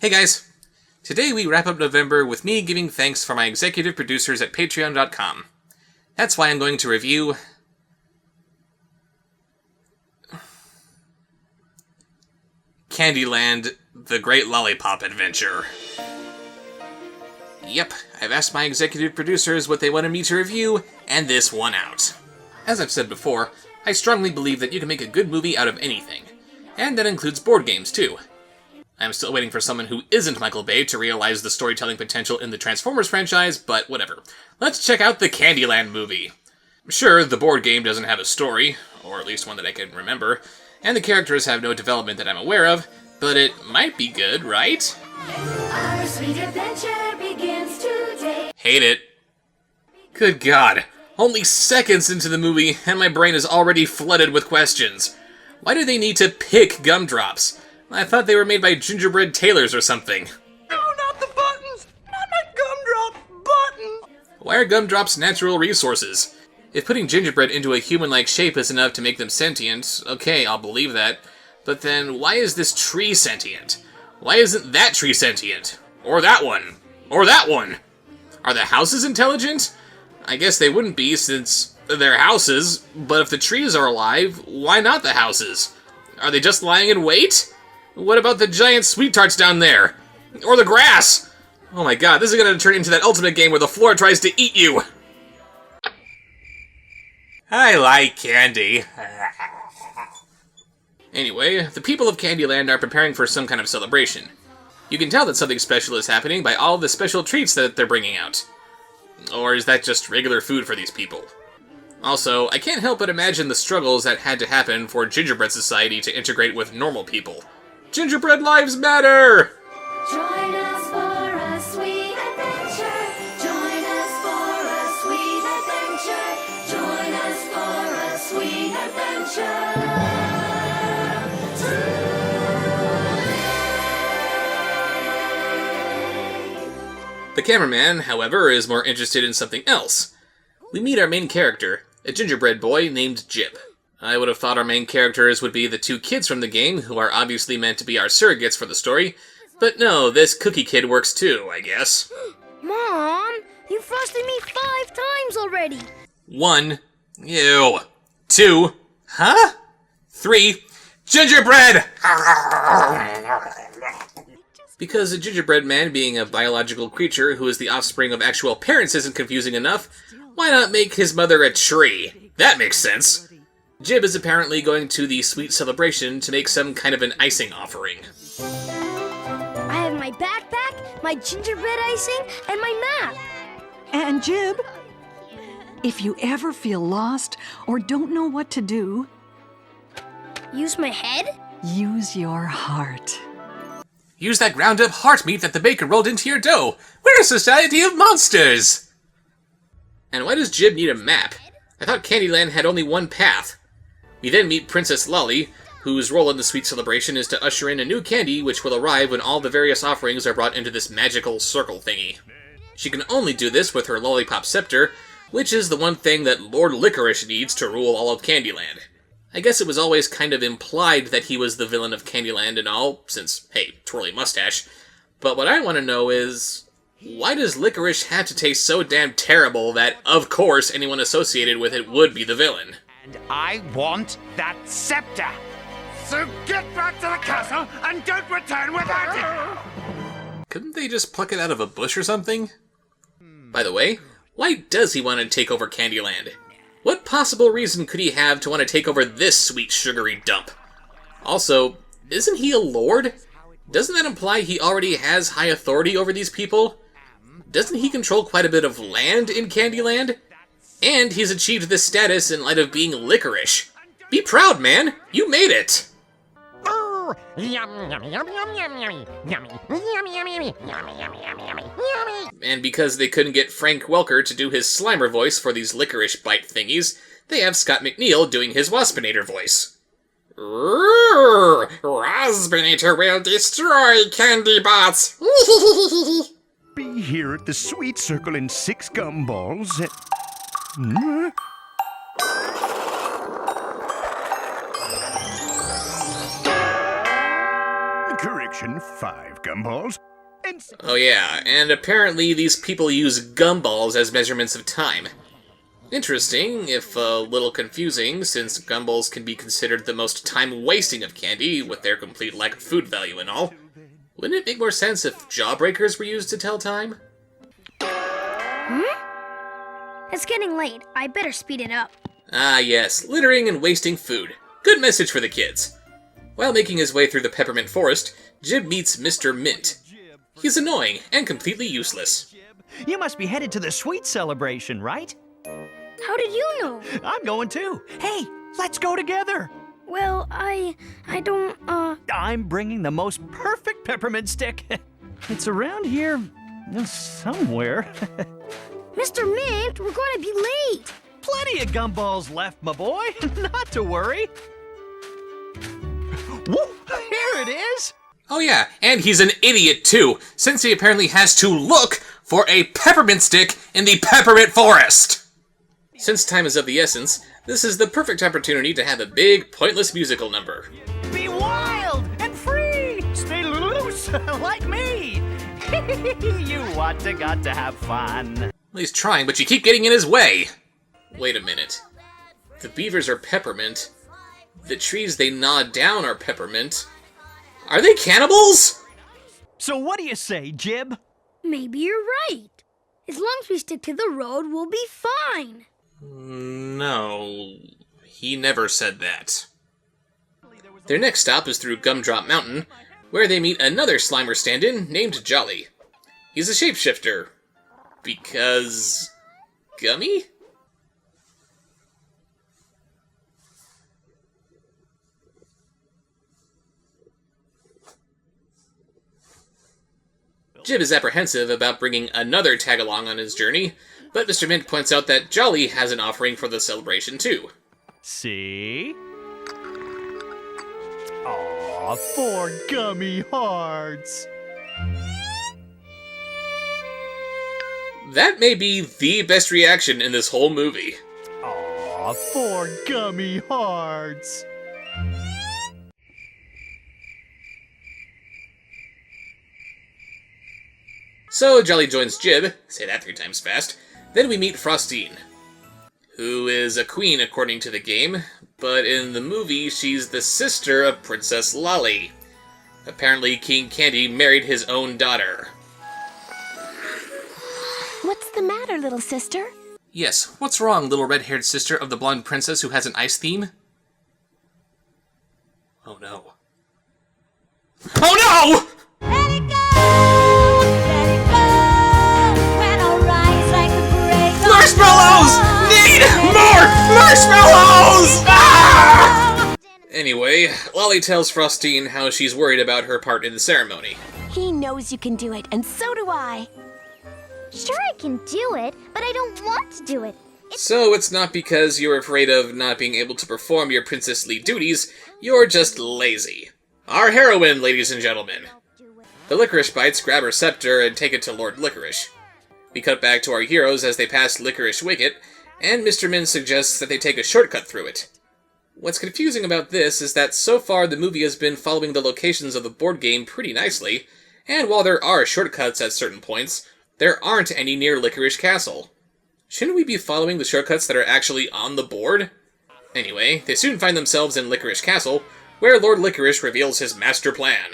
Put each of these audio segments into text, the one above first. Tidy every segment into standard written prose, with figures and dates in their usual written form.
Hey guys! Today we wrap up November with me giving thanks for my executive producers at patreon.com. That's why I'm going to review... Candyland, The Great Lollipop Adventure. Yep, I've asked my executive producers what they wanted me to review, and this won out. As I've said before, I strongly believe that you can make a good movie out of anything. And that includes board games, too. I'm still waiting for someone who isn't Michael Bay to realize the storytelling potential in the Transformers franchise, but whatever. Let's check out the Candyland movie. Sure, the board game doesn't have a story, or at least one that I can remember, and the characters have no development that I'm aware of, but it might be good, right? Our sweet adventure begins today. Hate it. Good God. Only seconds into the movie, and my brain is already flooded with questions. Why do they need to pick gumdrops? I thought they were made by gingerbread tailors or something. No, not the buttons! Not my gumdrop button! Why are gumdrops natural resources? If putting gingerbread into a human-like shape is enough to make them sentient, okay, I'll believe that. But then, why is this tree sentient? Why isn't that tree sentient? Or that one? Or that one? Are the houses intelligent? I guess they wouldn't be, since they're houses, but if the trees are alive, why not the houses? Are they just lying in wait? What about the giant sweet tarts down there? Or the grass? Oh my god, this is gonna turn into that ultimate game where the floor tries to eat you! I like candy. Anyway, the people of Candyland are preparing for some kind of celebration. You can tell that something special is happening by all the special treats that they're bringing out. Or is that just regular food for these people? Also, I can't help but imagine the struggles that had to happen for gingerbread society to integrate with normal people. Gingerbread lives matter! Join us for a sweet adventure. Join us for a sweet adventure. Join us for a sweet adventure. The cameraman, however, is more interested in something else. We meet our main character, a gingerbread boy named Jib. I would have thought our main characters would be the two kids from the game, who are obviously meant to be our surrogates for the story, but no, this cookie kid works too, I guess. Mom, you frosted me 5 times already. 1. Ew. 2. Huh? 3. Gingerbread! Because a gingerbread man being a biological creature who is the offspring of actual parents isn't confusing enough, why not make his mother a tree? That makes sense. Jib is apparently going to the sweet celebration to make some kind of an icing offering. I have my backpack, my gingerbread icing, and my map. And Jib, if you ever feel lost or don't know what to do, Use my head? use your heart. Use that ground-up heart meat that the baker rolled into your dough. We're a society of monsters! And why does Jib need a map? I thought Candyland had only one path. We then meet Princess Lolly, whose role in the sweet celebration is to usher in a new candy which will arrive when all the various offerings are brought into this magical circle thingy. She can only do this with her Lollipop scepter, which is the one thing that Lord Licorice needs to rule all of Candyland. I guess it was always kind of implied that he was the villain of Candyland and all, since, hey, twirly mustache. But what I want to know is, why does Licorice have to taste so damn terrible that, of course, anyone associated with it would be the villain? And I want that scepter! So get back to the castle and don't return without it! Couldn't they just pluck it out of a bush or something? By the way, why does he want to take over Candyland? What possible reason could he have to want to take over this sweet sugary dump? Also, isn't he a lord? Doesn't that imply he already has high authority over these people? Doesn't he control quite a bit of land in Candyland? And he's achieved this status in light of being Licorice. Be proud, man! You made it! Oh, yum, yummy, yummy, yummy, yummy, yummy, yummy, yummy, yummy, yummy, yummy, yummy, yummy, yummy, yummy. And because they couldn't get Frank Welker to do his Slimer voice for these licorice bite thingies, they have Scott McNeil doing his Waspinator voice. Waspinator will destroy candy bots! Be here at the sweet circle in 6 gumballs. celebration, 5 gumballs. And Oh yeah, and apparently these people use gumballs as measurements of time. Interesting, if a little confusing, since gumballs can be considered the most time-wasting of candy, with their complete lack of food value and all. Wouldn't it make more sense if jawbreakers were used to tell time? It's getting late. I better speed it up. Ah yes, littering and wasting food. Good message for the kids. While making his way through the peppermint forest, Jib meets Mr. Mint. He's annoying and completely useless. You must be headed to the sweet celebration, right? How did you know? I'm going too. Hey, let's go together. Well, I don't, I'm bringing the most perfect peppermint stick. It's around here somewhere. Mr. Mint, we're going to be late. Plenty of gumballs left, my boy. Not to worry. Whoa, here it is. Oh yeah, and he's an idiot too, since he apparently has to look for a peppermint stick in the peppermint forest! Since time is of the essence, this is the perfect opportunity to have a big, pointless musical number. Be wild and free. Stay loose like me. You got to have fun. Well, he's trying, but you keep getting in his way! Wait a minute. The beavers are peppermint. The trees they gnaw down are peppermint. Are they cannibals? So what do you say, Jib? Maybe you're right. As long as we stick to the road, we'll be fine. No, he never said that. Their next stop is through Gumdrop Mountain, where they meet another Slimer stand-in named Jolly. He's a shapeshifter. Because... Gummy? Jib is apprehensive about bringing another tag-along on his journey, but Mr. Mint points out that Jolly has an offering for the celebration too. See? Aw, 4 gummy hearts. That may be the best reaction in this whole movie. Aw, 4 gummy hearts. So Jolly joins Jib, say that 3 times fast. Then we meet Frostine, who is a queen according to the game, but in the movie she's the sister of Princess Lolly. Apparently King Candy married his own daughter. What's the matter, little sister? Yes, what's wrong, little red-haired sister of the blonde princess who has an ice theme? Oh no. Oh no! Let it go, let it go. When I rise like the break of Marshmallows! Need more marshmallows! Ah! Anyway, Lolly tells Frostine how she's worried about her part in the ceremony. He knows you can do it, and so do I. Sure, I can do it, but I don't want to do it. So it's not because you're afraid of not being able to perform your princessly duties, you're just lazy. Our heroine, ladies and gentlemen. The Licorice Bites grab her scepter and take it to Lord Licorice. We cut back to our heroes as they pass Licorice Wicket, and Mr. Min suggests that they take a shortcut through it. What's confusing about this is that so far the movie has been following the locations of the board game pretty nicely, and while there are shortcuts at certain points, there aren't any near Licorice Castle. Shouldn't we be following the shortcuts that are actually on the board? Anyway, they soon find themselves in Licorice Castle, where Lord Licorice reveals his master plan.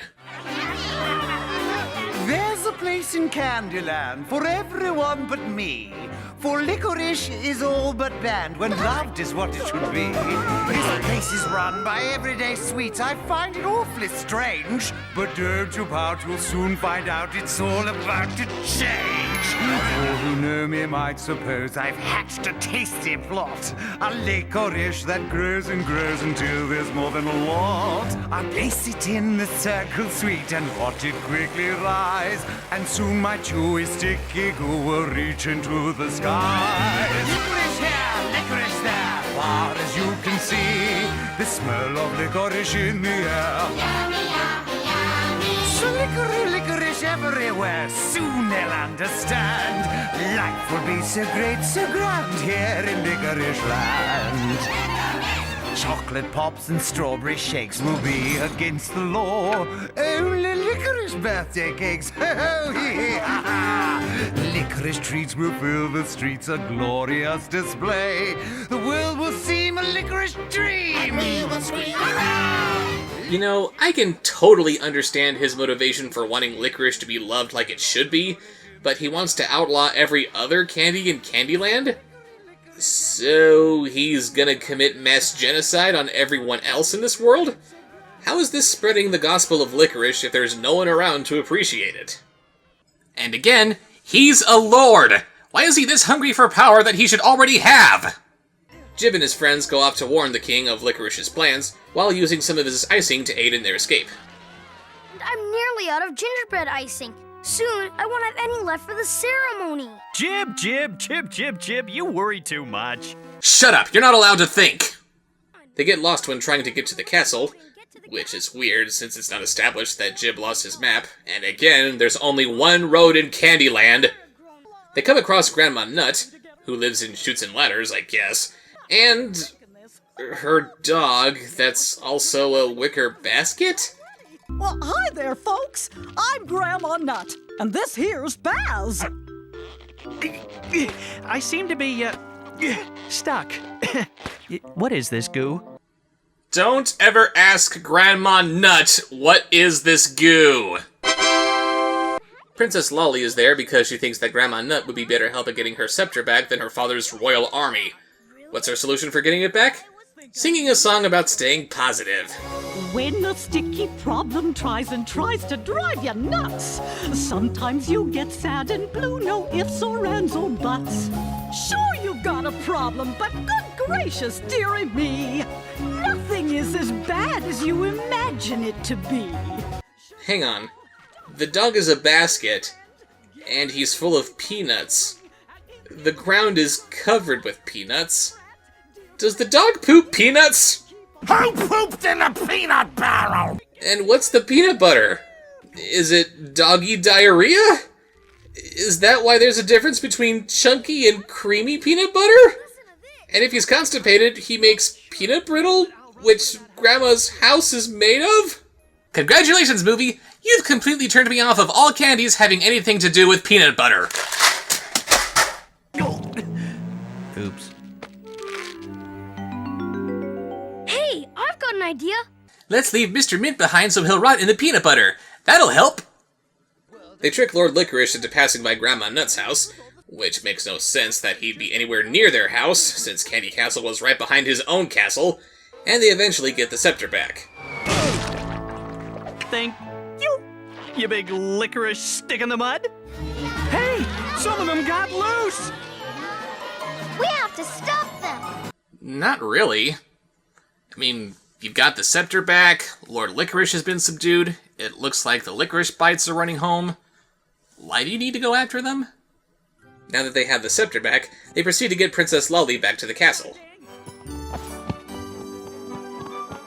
There's a place in Candyland for everyone but me. For licorice is all but banned when loved is what it should be. This place is run by everyday sweets. I find it awfully strange. But don't you pout, you'll soon find out it's all about to change. All who know me might suppose I've hatched a tasty plot. A licorice that grows and grows until there's more than a lot. I place it in the circle sweet and watch it quickly rise. And soon my chewy sticky goo will reach into the sky. Licorice here, licorice there, far as you can see, the smell of licorice in the air. Yummy, yummy, yummy. So licorice everywhere, soon they'll understand. Life will be so great, so grand here in Licorice Land. Chocolate pops and strawberry shakes will be against the law. Only licorice licorice birthday cakes. Oh, yeah. Licorice treats will fill the streets, a glorious display. The world will seem a licorice dream. We will scream, hooray! You know, I can totally understand his motivation for wanting licorice to be loved like it should be, but he wants to outlaw every other candy in Candyland? So he's gonna commit mass genocide on everyone else in this world? How is this spreading the gospel of licorice if there's no one around to appreciate it? And again, he's a lord! Why is he this hungry for power that he should already have? Jib and his friends go off to warn the king of Licorice's plans, while using some of his icing to aid in their escape. I'm nearly out of gingerbread icing. Soon, I won't have any left for the ceremony. Jib, you worry too much. Shut up! You're not allowed to think! They get lost when trying to get to the castle, which is weird since it's not established that Jib lost his map, and again, there's only one road in Candyland. They come across Grandma Nut, who lives in chutes and ladders, I guess, and her dog that's also a wicker basket? Well, hi there, folks. I'm Grandma Nut, and this here's Baz. I seem to be, stuck. What is this goo? Don't ever ask Grandma Nut, what is this goo? Princess Lolly is there because she thinks that Grandma Nut would be better help at getting her scepter back than her father's royal army. What's her solution for getting it back? Singing a song about staying positive. When a sticky problem tries to drive you nuts, sometimes you get sad and blue, no ifs or ands or buts. Sure, you've got a problem, but good gracious, dearie me, nothing is as bad as you imagine it to be. Hang on. The dog is a basket, and he's full of peanuts. The ground is covered with peanuts. Does the dog poop peanuts? Who pooped in a peanut barrel? And what's the peanut butter? Is it doggy diarrhea? Is that why there's a difference between chunky and creamy peanut butter? And if he's constipated, he makes peanut brittle, which Grandma's house is made of? Congratulations, movie! You've completely turned me off of all candies having anything to do with peanut butter. Oops. Hey, I've got an idea. Let's leave Mr. Mint behind so he'll rot in the peanut butter. That'll help! They trick Lord Licorice into passing by Grandma Nut's house, which makes no sense that he'd be anywhere near their house, since Candy Castle was right behind his own castle, and they eventually get the scepter back. Thank you, you big licorice stick in the mud. Hey, some of them got loose. We have to stop them. Not really. I mean, you've got the scepter back, Lord Licorice has been subdued, it looks like the licorice bites are running home. Why do you need to go after them? Now that they have the scepter back, they proceed to get Princess Lolly back to the castle.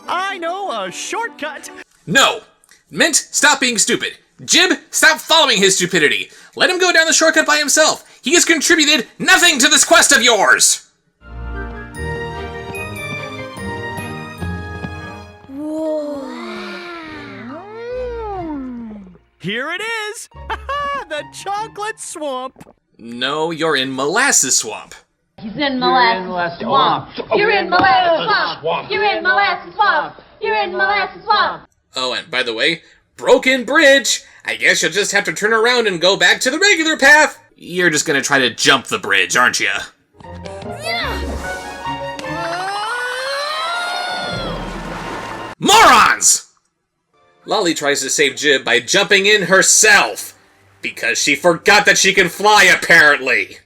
I know a shortcut. No! Mint, stop being stupid! Jib, stop following his stupidity! Let him go down the shortcut by himself! He has contributed nothing to this quest of yours! Here it is! The chocolate swamp! No, you're in Molasses Swamp. He's in Molasses Swamp. You're in Molasses Swamp. You're in Molasses Swamp. You're in Molasses Swamp. Oh, and by the way, broken bridge! I guess you'll just have to turn around and go back to the regular path! You're just gonna try to jump the bridge, aren't you? Morons! Lolly tries to save Jib by jumping in herself, because she forgot that she can fly, apparently.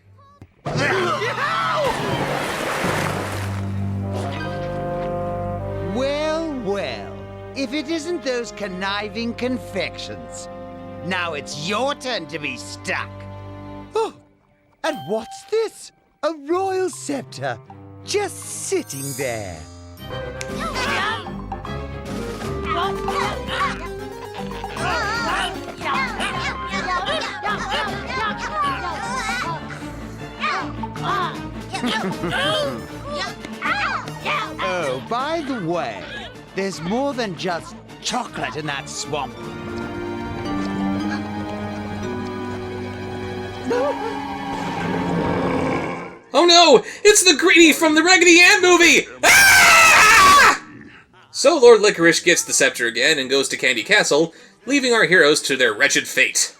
Well, well, if it isn't those conniving confections. Now it's your turn to be stuck. Oh, and what's this? A royal scepter, just sitting there. Oh, by the way, there's more than just chocolate in that swamp. Oh no! It's the Greedy from the Raggedy Ann movie! Ah! So Lord Licorice gets the scepter again and goes to Candy Castle, leaving our heroes to their wretched fate.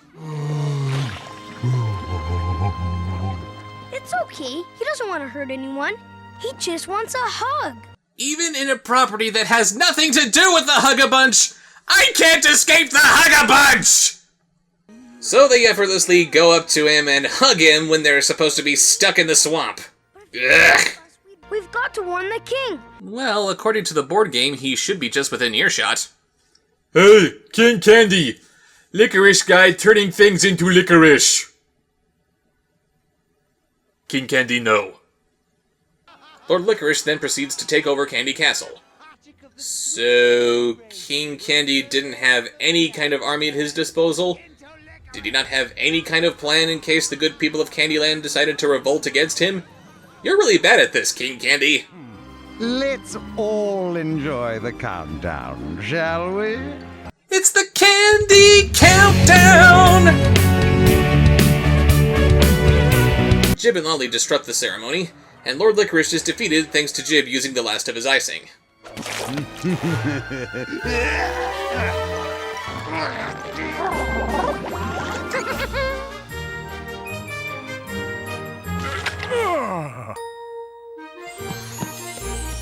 It's okay. He doesn't want to hurt anyone. He just wants a hug. Even in a property that has nothing to do with the Hug-a-Bunch, I can't escape the Hug-a-Bunch! So they effortlessly go up to him and hug him when they're supposed to be stuck in the swamp. Ugh. We've got to warn the king. Well, according to the board game, he should be just within earshot. Hey, King Candy! Licorice guy turning things into licorice. King Candy, no. Lord Licorice then proceeds to take over Candy Castle. So, King Candy didn't have any kind of army at his disposal? Did he not have any kind of plan in case the good people of Candyland decided to revolt against him? You're really bad at this, King Candy. Let's all enjoy the countdown, shall we? It's the Candy Countdown! Jib and Lolly disrupt the ceremony, and Lord Licorice is defeated thanks to Jib using the last of his icing.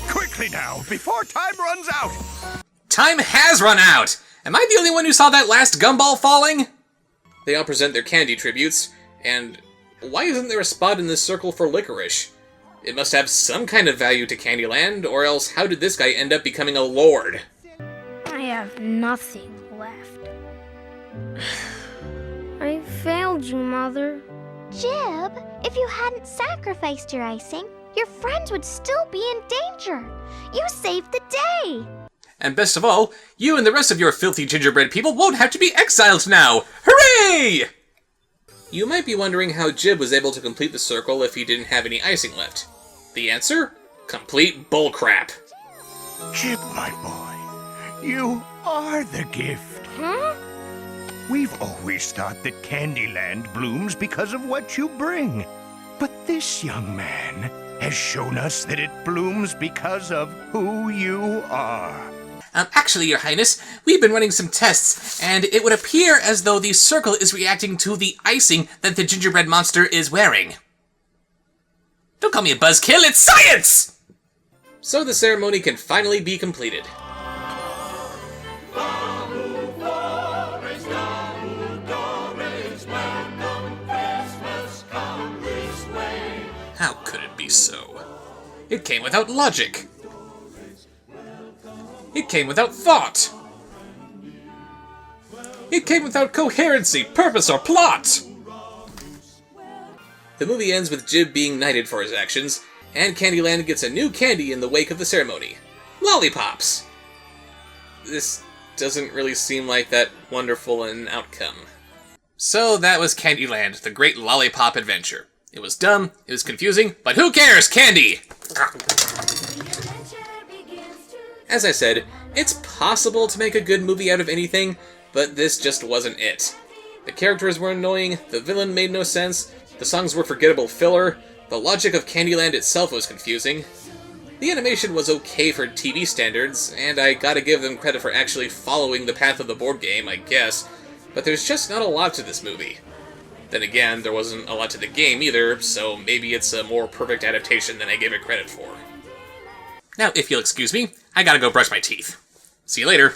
Quickly now, before time runs out! Time has run out! Am I the only one who saw that last gumball falling? They all present their candy tributes, and why isn't there a spot in this circle for Licorice? It must have some kind of value to Candyland, or else how did this guy end up becoming a lord? I have nothing left. I failed you, Mother. Jib, if you hadn't sacrificed your icing, your friends would still be in danger. You saved the day. And best of all, you and the rest of your filthy gingerbread people won't have to be exiled now! Hooray! You might be wondering how Jib was able to complete the circle if he didn't have any icing left. The answer? Complete bullcrap. Jib, my boy, you are the gift. Huh? We've always thought that Candyland blooms because of what you bring. But this young man has shown us that it blooms because of who you are. Actually, Your Highness, we've been running some tests, and it would appear as though the circle is reacting to the icing that the gingerbread monster is wearing. Don't call me a buzzkill, it's science! So the ceremony can finally be completed. How could it be so? It came without logic. It came without thought. It came without coherency, purpose, or plot. The movie ends with Jib being knighted for his actions, and Candyland gets a new candy in the wake of the ceremony. Lollipops! This doesn't really seem like that wonderful an outcome. So that was Candyland, the great lollipop adventure. It was dumb, it was confusing, but who cares, candy! As I said, it's possible to make a good movie out of anything, but this just wasn't it. The characters were annoying, the villain made no sense, the songs were forgettable filler, the logic of Candyland itself was confusing. The animation was okay for TV standards, and I gotta give them credit for actually following the path of the board game, I guess, but there's just not a lot to this movie. Then again, there wasn't a lot to the game either, so maybe it's a more perfect adaptation than I gave it credit for. Now, if you'll excuse me, I gotta go brush my teeth. See you later.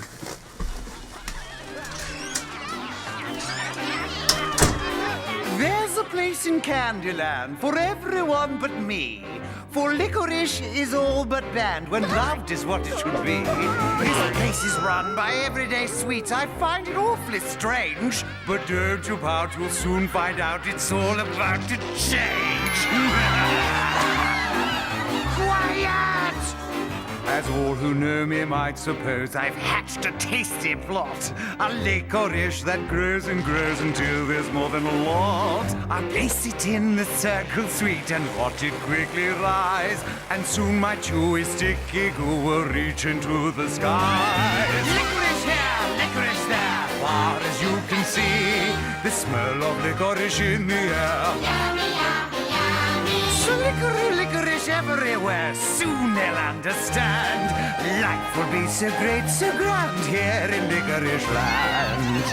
There's a place in Candyland for everyone but me. For licorice is all but banned when loved is what it should be. This place is run by everyday sweets. I find it awfully strange. But don't you pout, you'll soon find out it's all about to change. Quiet! As all who know me might suppose, I've hatched a tasty plot. A licorice that grows and grows until there's more than a lot. I place it in the circle sweet and watch it quickly rise. And soon my chewy sticky goo will reach into the skies. Licorice here, licorice there, far as you can see. The smell of licorice in the air. Yummy, yummy, yummy. Licorice everywhere, soon they'll understand. Life will be so great, so grand here in Licorice Land.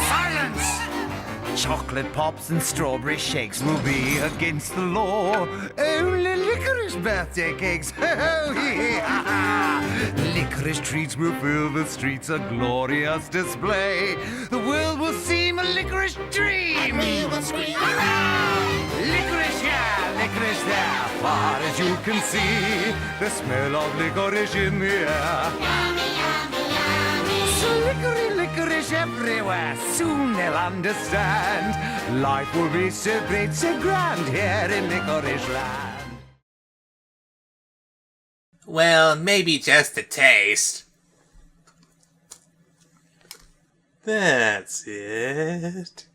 Silence! Chocolate pops and strawberry shakes will be against the law. Only licorice birthday cakes, oh yeah! Licorice treats will fill the streets, a glorious display. The world will seem a licorice dream. And we will scream, hurrah! Licorice here, licorice there, far as you can see. The smell of licorice in the air. Yummy, yummy, yummy. So licorice everywhere, soon they'll understand. Life will be so great, so grand here in Licorice Land. Well, maybe just a taste. That's it.